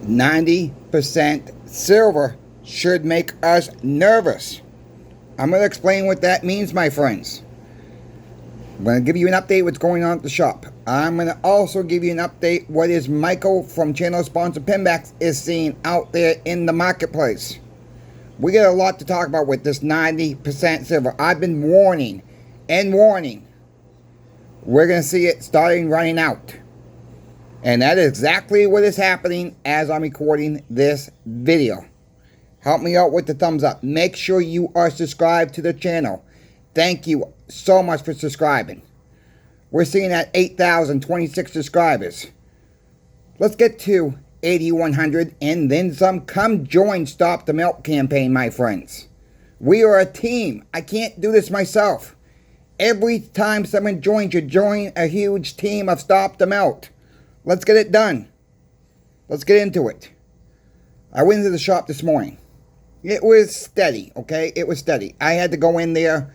90% silver should make us nervous. I'm going to explain what that means, my friends. I'm going to give you an update what's going on at the shop. I'm going to also give you an update what is Michael from channel sponsor Pinbacks is seeing out there in the marketplace. We got a lot to talk about with this 90% silver. I've been warning and warning. We're going to see it starting running out. And that is exactly what is happening as I'm recording this video. Help me out with the thumbs up. Make sure you are subscribed to the channel. Thank you so much for subscribing. We're seeing at 8,026 subscribers. Let's get to 8,100 and then some. Come join Stop the Melt campaign, my friends. We are a team. I can't do this myself. Every time someone joins, you join a huge team of Stop the Melt. Let's get it done. Let's get into it. I went into the shop this morning. It was steady, okay? It was steady. I had to go in there.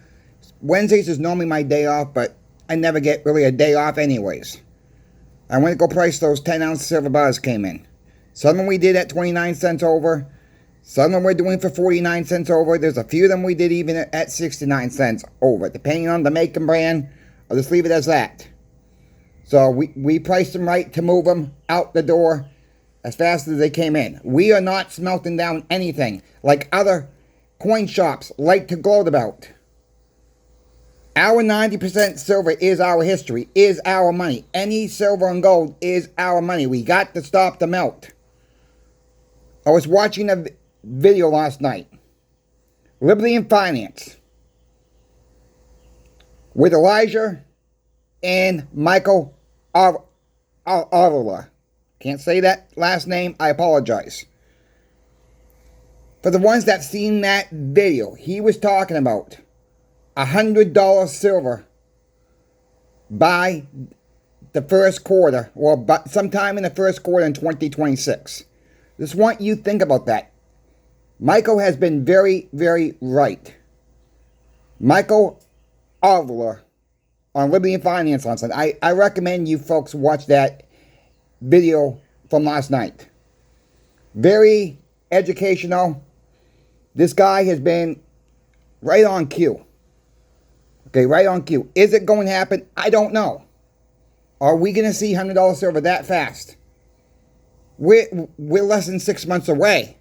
Wednesdays is normally my day off, but I never get really a day off anyways. I went to go price those 10-ounce silver bars came in. Some of them we did at 29 cents over. Some of them we're doing for 49 cents over. There's a few of them we did even at 69 cents over. Depending on the make and brand, I'll just leave it as that. So we priced them right to move them out the door as fast as they came in. We are not smelting down anything like other coin shops like to gloat about. Our 90% silver is our history, is our money. Any silver and gold is our money. We got to stop the melt. I was watching a video last night. Liberty and Finance. With Elijah and Michael Avila. Can't say that last name. I apologize. For the ones that seen that video, he was talking about $100 silver by the first quarter, or sometime in the first quarter in 2026. Just want you to think about that. Michael has been very, very right. Michael Avila on Liberty and Finance last night. I recommend you folks watch that video from last night. Very educational. This guy has been right on cue. Okay, right on cue. Is it going to happen? I don't know. Are we going to see $100 silver that fast? We're less than 6 months away.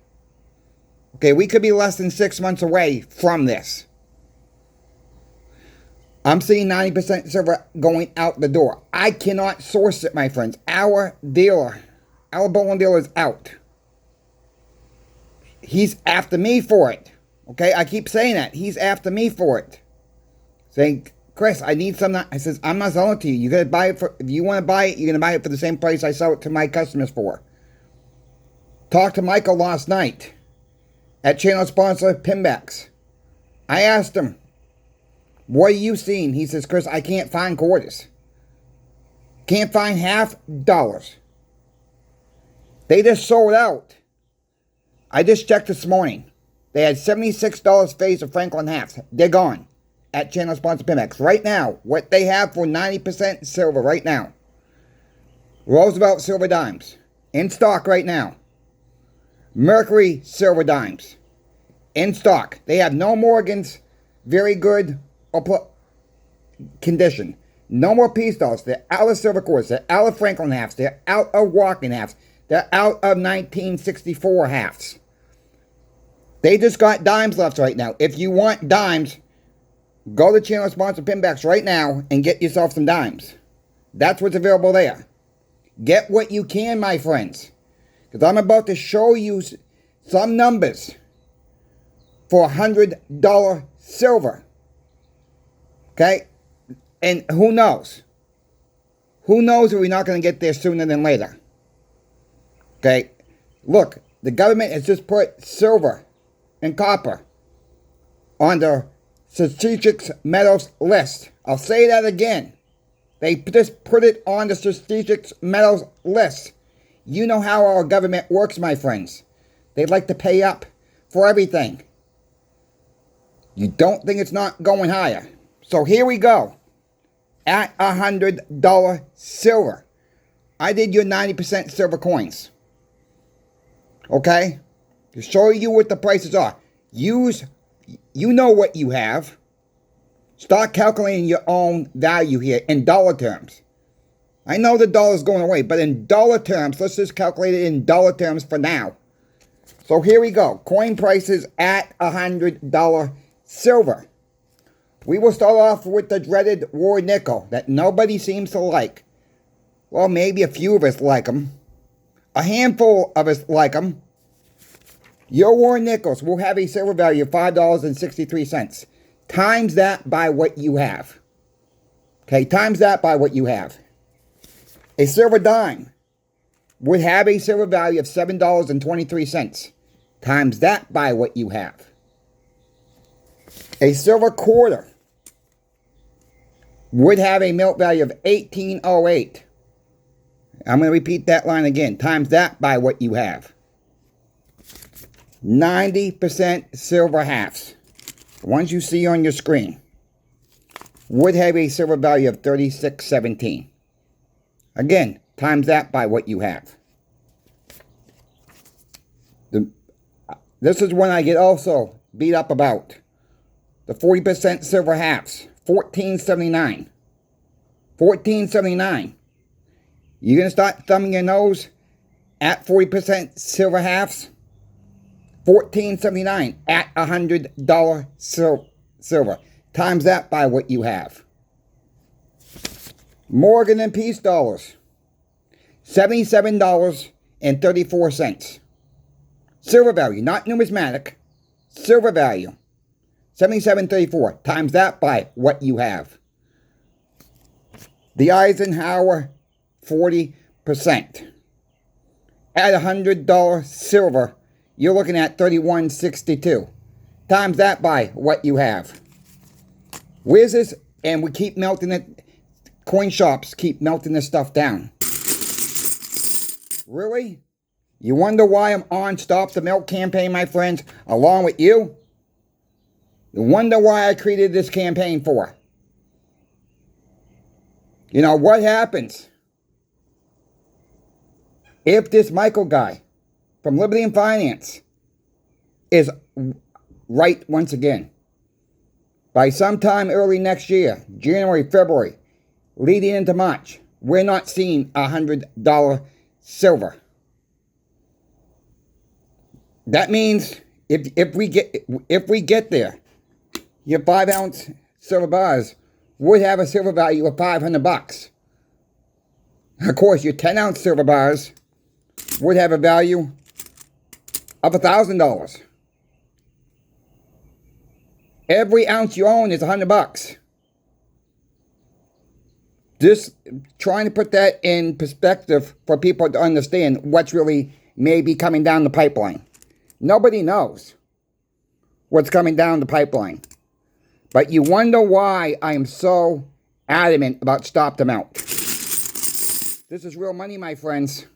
Okay, we could be less than 6 months away from this. I'm seeing 90% silver going out the door. I cannot source it, my friends. Our dealer, our bullion dealer is out. He's after me for it. Okay, I keep saying that. He's after me for it. Saying, Chris, I need some. I says, I'm not selling it to you. You gotta buy it for, if you want to buy it, you're gonna buy it for the same price I sell it to my customers for. Talked to Michael last night at channel sponsor Pinbacks. I asked him, what are you seeing? He says, Chris, I can't find quarters. Can't find $half. They just sold out. I just checked this morning. They had $76 face of Franklin halves. They're gone at channel sponsor Pinbacks. Right now, what they have for 90% silver right now. Roosevelt silver dimes. In stock right now. Mercury silver dimes. In stock. They have no Morgans. Very good condition. No more peace dollars. They're out of silver quarters. They're out of Franklin halves. They're out of Walking halves. They're out of 1964 halves. They just got dimes left right now. If you want dimes, go to channel sponsor Pinbacks right now and get yourself some dimes. That's what's available there. Get what you can, my friends. Because I'm about to show you some numbers for $100 silver. Okay? And who knows? Who knows if we're not going to get there sooner than later? Okay? Look, the government has just put silver and copper on the strategic metals list. I'll say that again. They just put it on the strategic metals list. You know how our government works, my friends. They like to pay up for everything. You don't think it's not going higher. So here we go. At $100 silver. I did your 90% silver coins. Okay? To show you what the prices are. You know what you have. Start calculating your own value here in dollar terms. I know the dollar's going away, but in dollar terms, let's just calculate it in dollar terms for now. So here we go. Coin prices at $100 silver. We will start off with the dreaded war nickel that nobody seems to like. Well, maybe a few of us like them. A handful of us like them. Your war nickels will have a silver value of $5.63. Times that by what you have. Okay, times that by what you have. A silver dime would have a silver value of $7.23. Times that by what you have. A silver quarter would have a melt value of $18.08. I'm going to repeat that line again. Times that by what you have. 90% silver halves, the ones you see on your screen, would have a silver value of $36.17. Again, times that by what you have. This is one I get also beat up about. The 40% silver halves, $14.79. $14.79. You're going to start thumbing your nose at 40% silver halves? $14.79 at $100 silver. Times that by what you have. Morgan and Peace dollars. $77.34. Silver value, not numismatic. Silver value. $77.34. Times that by what you have. The Eisenhower 40%. At $100 silver, you're looking at $31.62. Times that by what you have. Where's this? And we keep melting it. Coin shops keep melting this stuff down. Really? You wonder why I'm on Stop the Melt campaign, my friends, along with you? You wonder why I created this campaign for? You know, what happens if this Michael guy from Liberty and Finance is right once again? By sometime early next year, January, February, leading into March, we're not seeing $100 silver. That means if we get there, your 5-ounce silver bars would have a silver value of $500. Of course, your 10-ounce silver bars would have a value of $1,000. Every ounce you own is $100. Just trying to put that in perspective for people to understand what's really maybe coming down the pipeline. Nobody knows what's coming down the pipeline. But you wonder why I am so adamant about Stop the Melt. This is real money, my friends.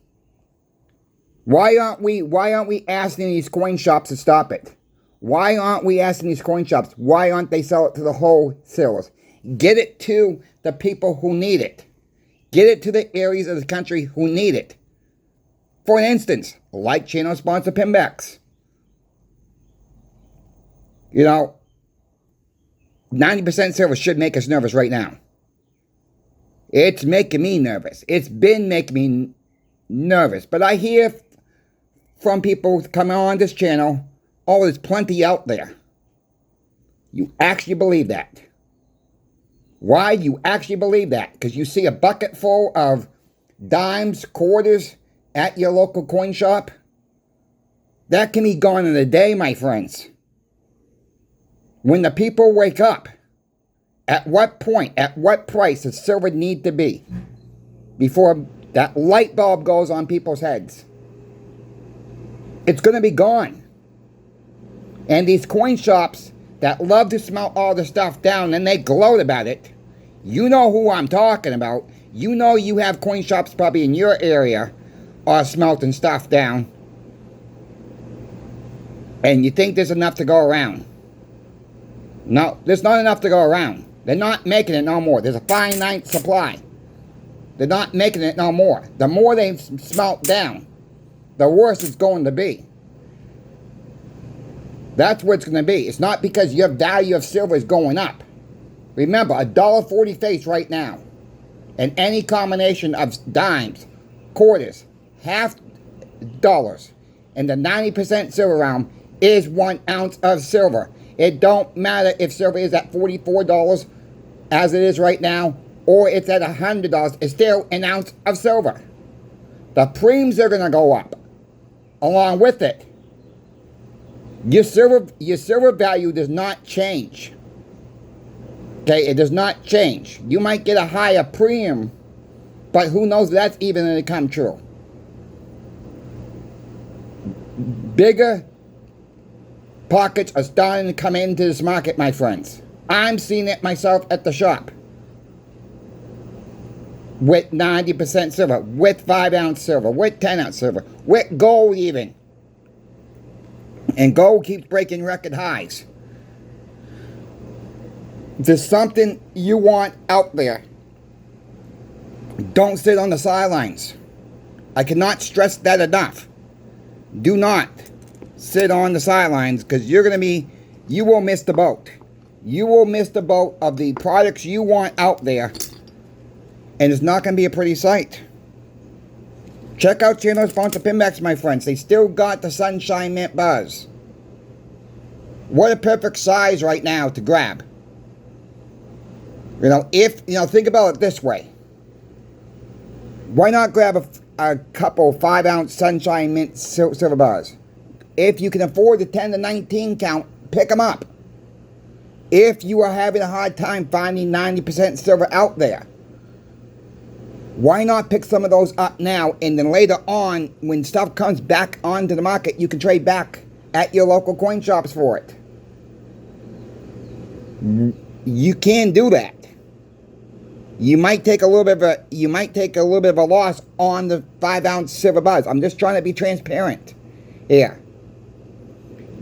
Why aren't we asking these coin shops to stop it? Why aren't we asking these coin shops? Why aren't they sell it to the wholesalers? Get it to the people who need it. Get it to the areas of the country who need it. For instance, like channel sponsor Pimbex. You know, 90% silver should make us nervous right now. It's making me nervous. It's been making me nervous. But I hear from people coming on this channel, oh, there's plenty out there. You actually believe that. Why you actually believe that? Because you see a bucket full of dimes, quarters at your local coin shop? That can be gone in a day, my friends. When the people wake up, at what point, at what price does silver need to be before that light bulb goes on people's heads? It's going to be gone. And these coin shops that love to smelt all the stuff down and they gloat about it, you know who I'm talking about. You know you have coin shops probably in your area are smelting stuff down. And you think there's enough to go around. No, there's not enough to go around. They're not making it no more. There's a finite supply. They're not making it no more. The more they smelt down, the worse it's going to be. That's what it's going to be. It's not because your value of silver is going up. Remember, $1.40 face right now, and any combination of dimes, quarters, half dollars, and the 90% silver round is 1 ounce of silver. It don't matter if silver is at $44 as it is right now, or it's at $100. It's still an ounce of silver. The premiums are going to go up along with it. Your silver value does not change. Okay, it does not change. You might get a higher premium, but who knows if that's even going to come true. Bigger pockets are starting to come into this market, my friends. I'm seeing it myself at the shop. With 90% silver, with 5 ounce silver, with 10 ounce silver, with gold even. And gold keeps breaking record highs. There's something you want out there. Don't sit on the sidelines. I cannot stress that enough. Do not sit on the sidelines, because you will miss the boat. You will miss the boat of the products you want out there, and it's not going to be a pretty sight. Check out channel sponsor Pinbacks, my friends. They still got the Sunshine Mint Buzz. What a perfect size right now to grab. Think about it this way. Why not grab a couple 5 ounce Sunshine Mint silver bars? If you can afford the 10 to 19 count, pick them up. If you are having a hard time finding 90% silver out there, why not pick some of those up now, and then later on, when stuff comes back onto the market, you can trade back at your local coin shops for it. You can do that. You might take a little bit of a loss on the 5 ounce silver bars. I'm just trying to be transparent here.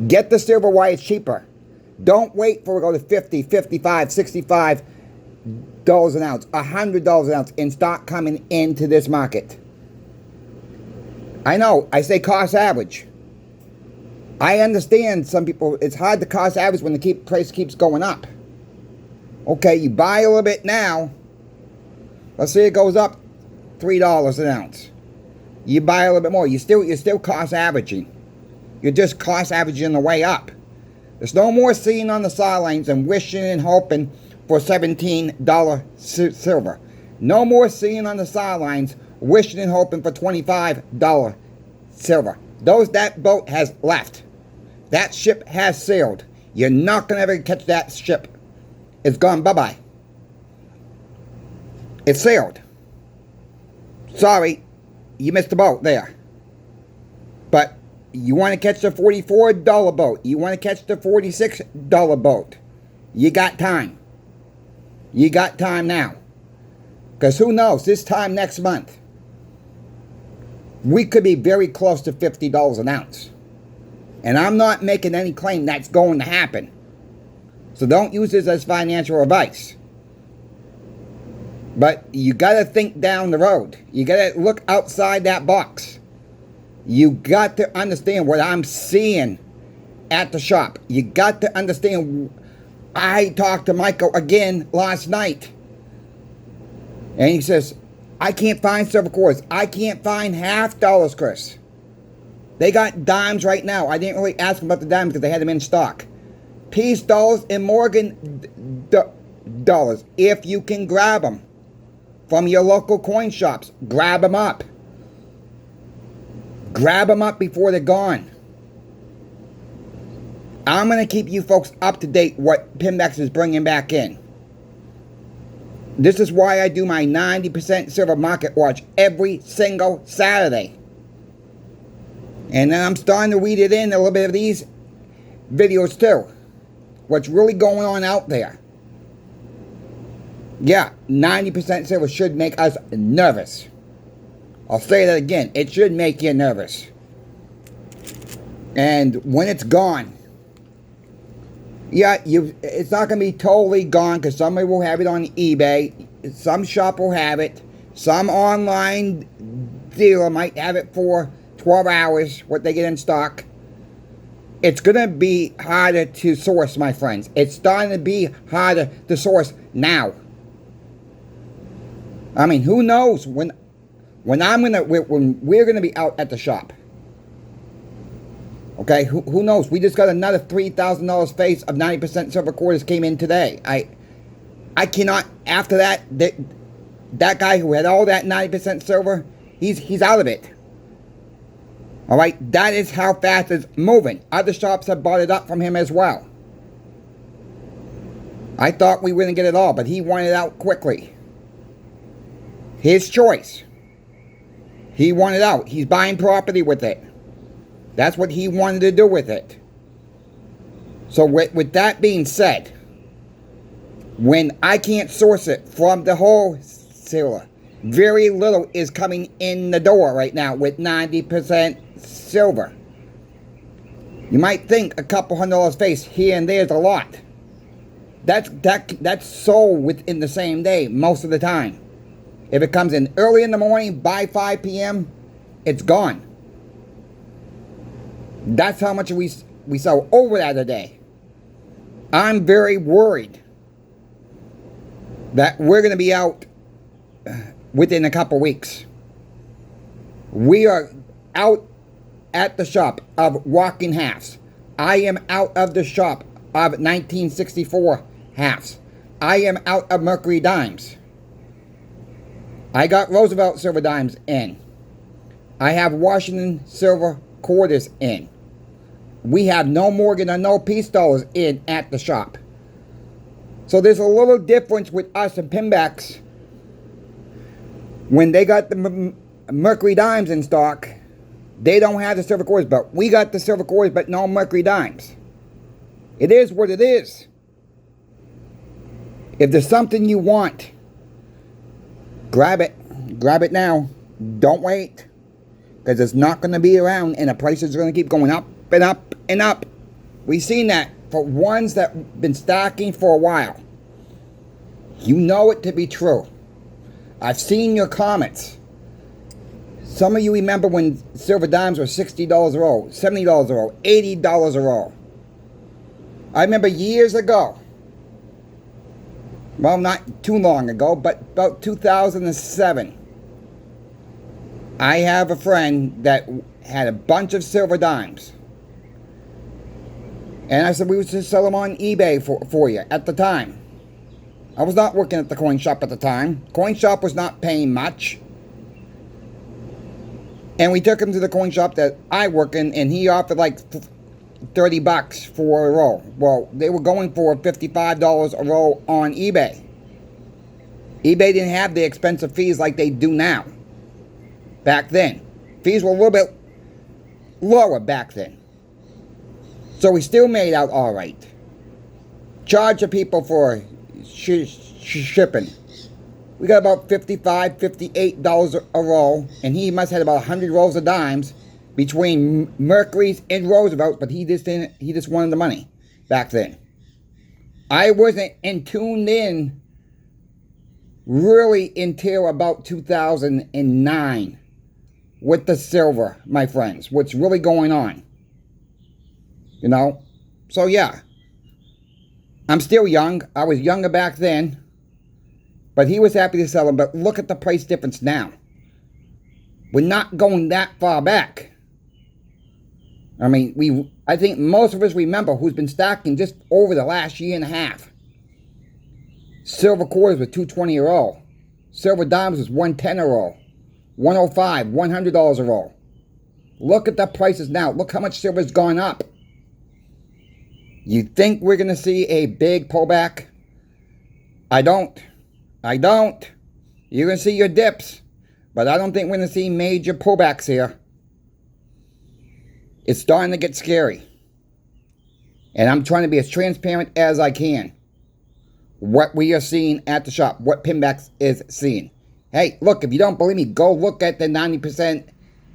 Get the silver while it's cheaper. Don't wait for it to go to $50, $55, $65 an ounce, $100 an ounce, and start coming into this market. I know, I say cost average. I understand some people, it's hard to cost average when the price keeps going up. Okay, you buy a little bit now. Let's say it goes up $3 an ounce. You buy a little bit more. You're still cost averaging. You're just cost averaging the way up. There's no more sitting on the sidelines and wishing and hoping for $17 silver. No more sitting on the sidelines wishing and hoping for $25 silver. That boat has left. That ship has sailed. You're not going to ever catch that ship. It's gone bye-bye. It sailed. Sorry, you missed the boat there. But you want to catch the $44 boat. You want to catch the $46 boat. You got time. You got time now. Because who knows, this time next month, we could be very close to $50 an ounce. And I'm not making any claim that's going to happen. So don't use this as financial advice. But you got to think down the road. You got to look outside that box. You got to understand what I'm seeing at the shop. You got to understand. I talked to Michael again last night. And he says, I can't find silver quarters. I can't find half dollars, Chris. They got dimes right now. I didn't really ask them about the dimes because they had them in stock. Peace dollars and Morgan dollars. If you can grab them from your local coin shops, grab them up. Grab them up before they're gone. I'm going to keep you folks up to date what Pinbacks is bringing back in. This is why I do my 90% silver market watch every single Saturday. And then I'm starting to weed it in a little bit of these videos too. What's really going on out there. Yeah, 90% silver should make us nervous. I'll say that again. It should make you nervous. And when it's gone, yeah, it's not going to be totally gone because somebody will have it on eBay. Some shop will have it. Some online dealer might have it for 12 hours, what they get in stock, it's going to be harder to source, my friends. It's starting to be harder to source now. I mean, who knows when we're going to be out at the shop. Okay, who knows? We just got another $3,000 face of 90% silver quarters came in today. I cannot, after that that guy who had all that 90% silver, he's out of it. All right, that is how fast it's moving. Other shops have bought it up from him as well. I thought we wouldn't get it all, but he wanted it out quickly. His choice. He wanted out. He's buying property with it. That's what he wanted to do with it. So with that being said, when I can't source it from the wholesaler, very little is coming in the door right now with 90% silver. You might think a couple $100 face here and there is a lot. That's sold within the same day most of the time. If it comes in early in the morning by 5 p.m., it's gone. That's how much we sell over that a day. I'm very worried that we're going to be out within a couple weeks. We are out at the shop of walking halves. I am out of the shop of 1964 halves. I am out of Mercury dimes. I got Roosevelt silver dimes in. I have Washington silver quarters in. We have no Morgan or no Peace dollars in at the shop. So there's a little difference with us and Pinbacks. When they got the Mercury dimes in stock, they don't have the silver quarters, but we got the silver quarters, but no Mercury dimes. It is what it is. If there's something you want, grab it. Grab it now. Don't wait. Because it's not going to be around and the prices are going to keep going up and up and up. We've seen that for ones that have been stacking for a while. You know it to be true. I've seen your comments. Some of you remember when silver dimes were $60 a roll, $70 a roll, $80 a roll. I remember years ago, well, not too long ago, but about 2007, I have a friend that had a bunch of silver dimes. And I said, we would just sell them on eBay for you at the time. I was not working at the coin shop at the time. Coin shop was not paying much. And we took him to the coin shop that I work in, and he offered like $30 for a roll. Well, they were going for $55 a roll on eBay. eBay didn't have the expensive fees like they do now. Back then. Fees were a little bit lower back then. So we still made out all right. Charge the people for shipping. We got about $55, $58 a roll, and he must have had about 100 rolls of dimes between Mercury's and Roosevelt's, but he just wanted the money back then. I wasn't tuned in really until about 2009 with the silver, my friends. What's really going on? You know? So yeah. I'm still young. I was younger back then. But he was happy to sell them. But look at the price difference now. We're not going that far back. I mean, I think most of us remember who's been stacking just over the last year and a half. Silver quarters was $220 a roll. Silver dimes was $110 a roll. $105, $100 a roll. Look at the prices now. Look how much silver's gone up. You think we're going to see a big pullback? I don't. You're going to see your dips. But I don't think we're going to see major pullbacks here. It's starting to get scary. And I'm trying to be as transparent as I can. What we are seeing at the shop. What Pinbacks is seeing. Hey, look, if you don't believe me, go look at the 90%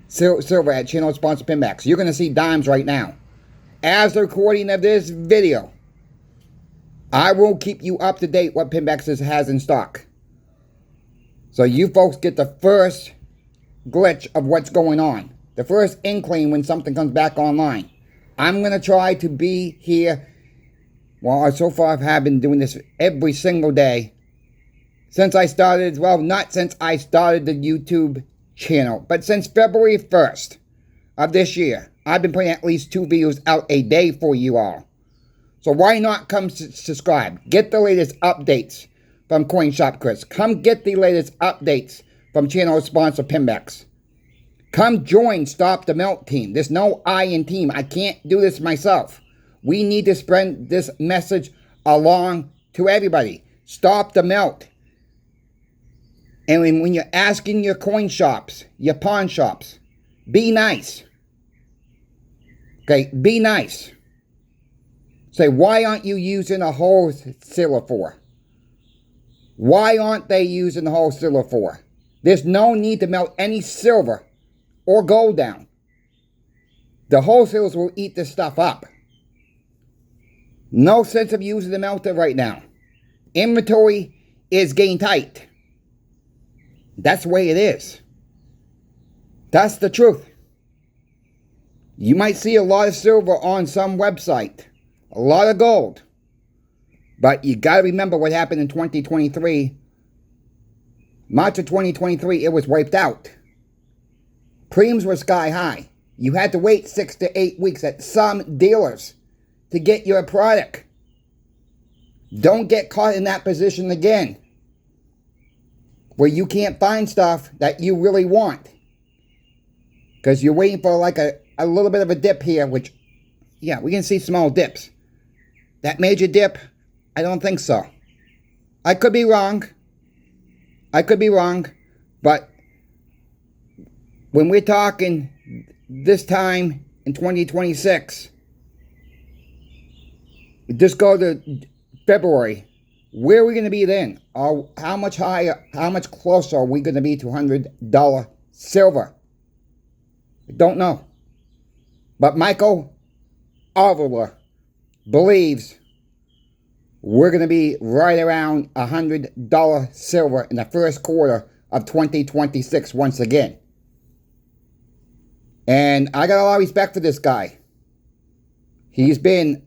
silver at channel sponsor Pinbacks. You're going to see dimes right now. As the recording of this video, I will keep you up to date what Pinbacks has in stock. So you folks get the first glitch of what's going on. the first inkling when something comes back online. I'm going to try to be here. Well, so far I have been doing this every single day since I started, well, not since I started the YouTube channel, but since February 1st of this year. I've been putting at least 2 videos out a day for you all. So why not come subscribe? Get the latest updates from CoinShop Chris. Come get the latest updates from channel sponsor Pimbex. Come join Stop the Melt team. There's no I in team. I can't do this myself. We need to spread this message along to everybody. Stop the melt. And when you're asking your coin shops, your pawn shops, be nice. Okay, be nice. Say, why aren't you using a wholesaler for? Why aren't they using the wholesaler for? There's no need to melt any silver or gold down. The wholesalers will eat this stuff up. No sense of using the melter right now. Inventory is getting tight. That's the way it is. That's the truth. You might see a lot of silver on some website. A lot of gold. But you got to remember what happened in 2023. March of 2023, it was wiped out. Premiums were sky high. You had to wait 6 to 8 weeks at some dealers to get your product. Don't get caught in that position again, where you can't find stuff that you really want. Because you're waiting for like a little bit of a dip here, which, yeah, we can see small dips. That major dip, I don't think so. I could be wrong. But when we're talking this time in 2026, just go to February. Where are we going to be then? How much higher, how much closer are we going to be to $100 silver? I don't know. But Michael Oliver believes we're going to be right around $100 silver in the first quarter of 2026 once again. And I got a lot of respect for this guy. He's been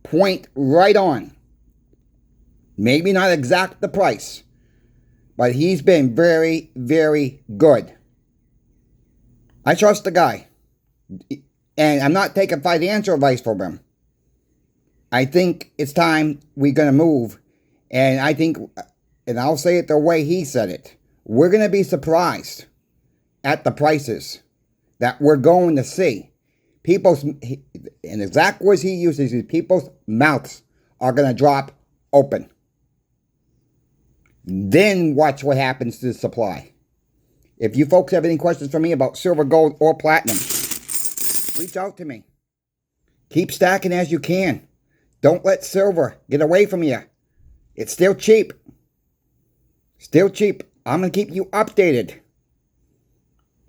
point right on. Maybe not exact the price, but he's been very, very good. I trust the guy. And I'm not taking financial advice from him. I think it's time we're going to move. And I think, and I'll say it the way he said it, we're going to be surprised at the prices that we're going to see. People's, and the exact words he uses is people's mouths are going to drop open. Then watch what happens to the supply. If you folks have any questions for me about silver, gold, or platinum, reach out to me. Keep stacking as you can. Don't let silver get away from you. It's still cheap. Still cheap. I'm going to keep you updated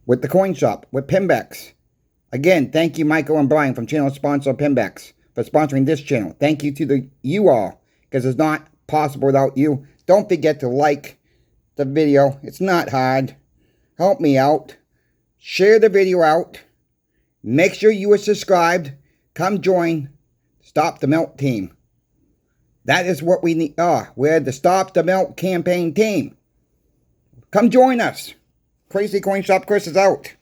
with the coin shop, with Pimbex. Again, thank you, Michael and Brian from channel sponsor Pimbex for sponsoring this channel. Thank you to you all, because it's not possible without you. Don't forget to like the video. It's not hard. Help me out. Share the video out. Make sure you are subscribed. Come join Stop the Melt team. That is what we need. We're the Stop the Melt campaign team. Come join us. Crazy Coin Shop Chris is out.